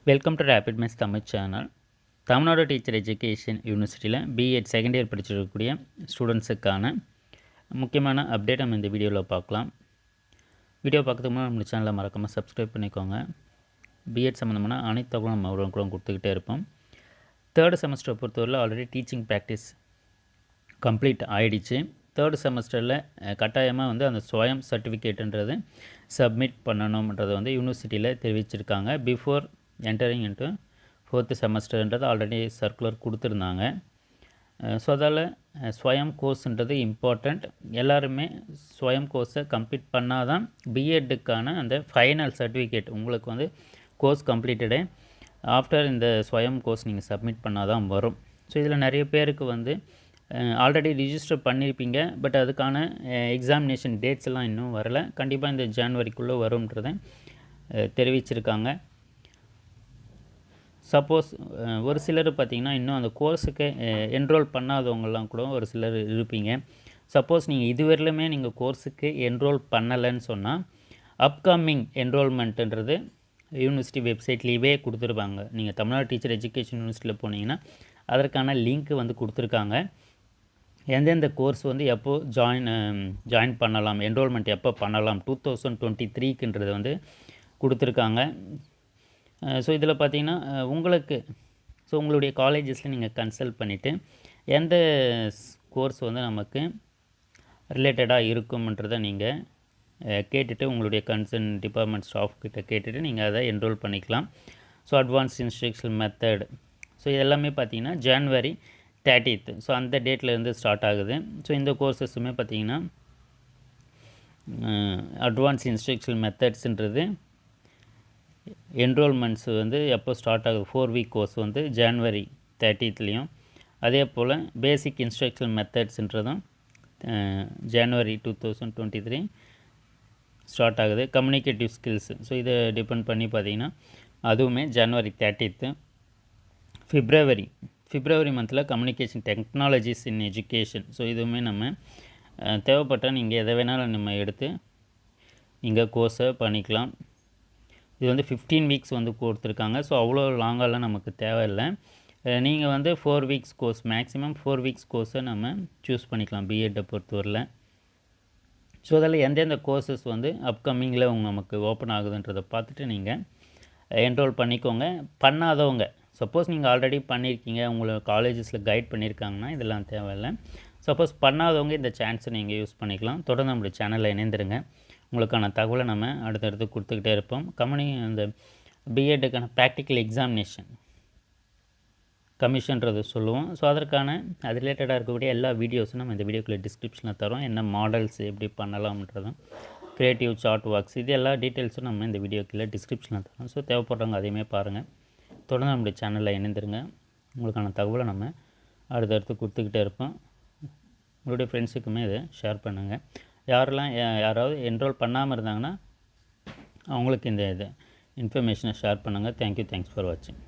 Welcome to rapid maths Tamil channel. Tamil Nadu teacher education யூனிவர்சிட்டியில் B.Ed second year படிச்சிருக்கக்கூடிய ஸ்டூடெண்ட்ஸுக்கான முக்கியமான update நம்ம இந்த வீடியோவில் பார்க்கலாம். வீடியோ பார்க்கறதுக்கு முன்னாடி நம்ம சேனலை மறக்காமல் சப்ஸ்கிரைப் பண்ணிக்கோங்க. B.Ed சம்மந்தமான அனைத்து தகவலும் நம்ம உடனுக்குடன் கொடுத்துக்கிட்டே இருப்போம். தேர்ட் செமஸ்டரை பொறுத்தவரையில் ஆல்ரெடி டீச்சிங் ப்ராக்டிஸ் கம்ப்ளீட் ஆகிடுச்சு. தேர்ட் செமஸ்டரில் கட்டாயமாக அந்த ஸ்வயம் சர்டிஃபிகேட்டுன்றது சப்மிட் பண்ணணுன்றது யூனிவர்சிட்டியில் தெரிவிச்சிருக்காங்க. பிஃபோர் என்டரிங் இன்ட்டு ஃபோர்த்து செமஸ்டர்ன்றது ஆல்ரெடி சர்க்குலர் கொடுத்துருந்தாங்க. ஸோ அதால் ஸ்வயம் கோர்ஸுன்றது இம்பார்ட்டண்ட். எல்லாருமே ஸ்வயம் கோர்ஸை கம்ப்ளீட் பண்ணால் தான் B.Edக்கான அந்த ஃபைனல் சர்டிஃபிகேட் உங்களுக்கு கோர்ஸ் கம்ப்ளீட்டடே ஆஃப்டர் இந்த ஸ்வயம் கோர்ஸ் நீங்கள் சப்மிட் பண்ணால் தான் வரும். ஸோ இதில் நிறைய பேருக்கு ஆல்ரெடி ரிஜிஸ்டர் பண்ணியிருப்பீங்க. பட் அதுக்கான எக்ஸாமினேஷன் டேட்ஸ் எல்லாம் இன்னும் வரலை. கண்டிப்பாக இந்த ஜான்வரிக்குள்ளே வரும்ன்றதை தெரிவிச்சிருக்காங்க. சப்போஸ் ஒரு சிலர் பார்த்திங்கன்னா இன்னும் அந்த கோர்ஸுக்கு என்ரோல் பண்ணாதவங்கலாம் கூட ஒரு சிலர் இருப்பீங்க. சப்போஸ் நீங்கள் இதுவரையிலுமே நீங்கள் கோர்ஸுக்கு என்ரோல் பண்ணலைன்னு சொன்னால் அப்கமிங் என்ரோல்மெண்ட்டுன்றது யூனிவர்சிட்டி வெப்சைட்லேயே கொடுத்துருப்பாங்க. நீங்கள் தமிழ்நாடு டீச்சர் எஜுகேஷன் யூனிவர்சிட்டியில் போனீங்கன்னா அதற்கான லிங்க் கொடுத்துருக்காங்க. எந்தெந்த கோர்ஸ் எப்போ ஜாயின் பண்ணலாம், என்ரோல்மெண்ட் எப்போ பண்ணலாம் 2023க்குன்றது கொடுத்துருக்காங்க. ஸோ இதில் பார்த்திங்கன்னா உங்களுடைய காலேஜஸில் நீங்கள் கன்சல்ட் பண்ணிவிட்டு எந்த கோர்ஸ் நமக்கு ரிலேட்டடாக இருக்கும்ன்றதை நீங்கள் கேட்டுட்டு உங்களுடைய கன்சர்ன் டிபார்ட்மெண்ட் ஸ்டாஃப் கிட்ட கேட்டுட்டு நீங்கள் அதை என்ரோல் பண்ணிக்கலாம். So advanced instructional method so இதெல்லாமே பார்த்திங்கன்னா January 30th ஸோ அந்த டேட்லேருந்து ஸ்டார்ட் ஆகுது. ஸோ இந்த கோர்ஸஸுமே பார்த்திங்கன்னா அட்வான்ஸ் இன்ஸ்ட்ரக்ஷனல் மெத்தட்ஸுன்றது என்ரோல்மெண்ட்ஸ் எப்போ ஸ்டார்ட் ஆகுது 4 வீக் கோர்ஸ் January 30th அதே போல் பேசிக் இன்ஸ்ட்ரக்ஷனல் மெத்தட்ஸுன்றதும் January 2023 ஸ்டார்ட் ஆகுது. கம்யூனிகேட்டிவ் ஸ்கில்ஸ் ஸோ இதை டிபெண்ட் பண்ணி பார்த்திங்கன்னா அதுவுமே January 30th. பிப்ரவரி மந்தில் communication technologies in education so இதுவுமே நம்ம தேவைப்பட்டால் நீங்கள் எதை வேணாலும் நம்ம எடுத்து நீங்கள் கோர்ஸை பண்ணிக்கலாம். இது 15 வீக்ஸ் கொடுத்துருக்காங்க. ஸோ அவ்வளோ லாங்காலாம் நமக்கு தேவையில்லை. நீங்கள் 4 வீக்ஸ் கோர்ஸ் மேக்ஸிமம் 4 வீக்ஸ் கோர்ஸை நம்ம சூஸ் பண்ணிக்கலாம் B.Ed பொறுத்தவரையில். ஸோ அதில் எந்தெந்த கோர்சஸ் அப்கமிங்கில் நமக்கு ஓப்பன் ஆகுதுன்றதை பார்த்துட்டு நீங்கள் என்ரோல் பண்ணிக்கோங்க. பண்ணாதவங்க சப்போஸ் நீங்கள் ஆல்ரெடி பண்ணியிருக்கீங்க, உங்களை காலேஜஸில் கைட் பண்ணியிருக்காங்கன்னா இதெல்லாம் தேவையில்லை. சப்போஸ் பண்ணாதவங்க இந்த சான்ஸை நீங்கள் யூஸ் பண்ணிக்கலாம். தொடர்ந்து நம்மளுடைய சேனலில் இணைந்துருங்க. உங்களுக்கான தகவலை நம்ம அடுத்தடுத்து கொடுத்துக்கிட்டே இருப்போம். அந்த B.Edக்கான ப்ராக்டிக்கல் எக்ஸாமினேஷன் கமிஷன்றது சொல்லுவோம். ஸோ அதற்கான அது ரிலேட்டடாக இருக்கக்கூடிய எல்லா வீடியோஸும் நம்ம இந்த வீடியோக்குள்ளே டிஸ்கிரிப்ஷனில் தரோம். என்ன மாடல்ஸ் எப்படி பண்ணலாம்ன்றதும் க்ரியேட்டிவ் சார்ட் ஒர்க்ஸ் இது எல்லா டீட்டெயில்ஸும் நம்ம இந்த வீடியோக்குள்ளே டிஸ்கிரிப்ஷனில் தரோம். ஸோ தேவைப்படுறவங்க அதையுமே பாருங்கள். தொடர்ந்து நம்முடைய சேனலில் இணைந்துருங்க. உங்களுக்கான தகவலை நம்ம அடுத்தடுத்து கொடுத்துக்கிட்டே இருப்போம். உங்களுடைய ஃப்ரெண்ட்ஸுக்குமே இதை ஷேர் பண்ணுங்கள். யாராவது என்ரோல் பண்ணாமல் இருந்தாங்கன்னா அவங்களுக்கு இந்த இன்ஃபர்மேஷனை ஷேர் பண்ணுங்கள். தேங்க்யூ. தேங்க்ஸ் ஃபார் வாட்சிங்.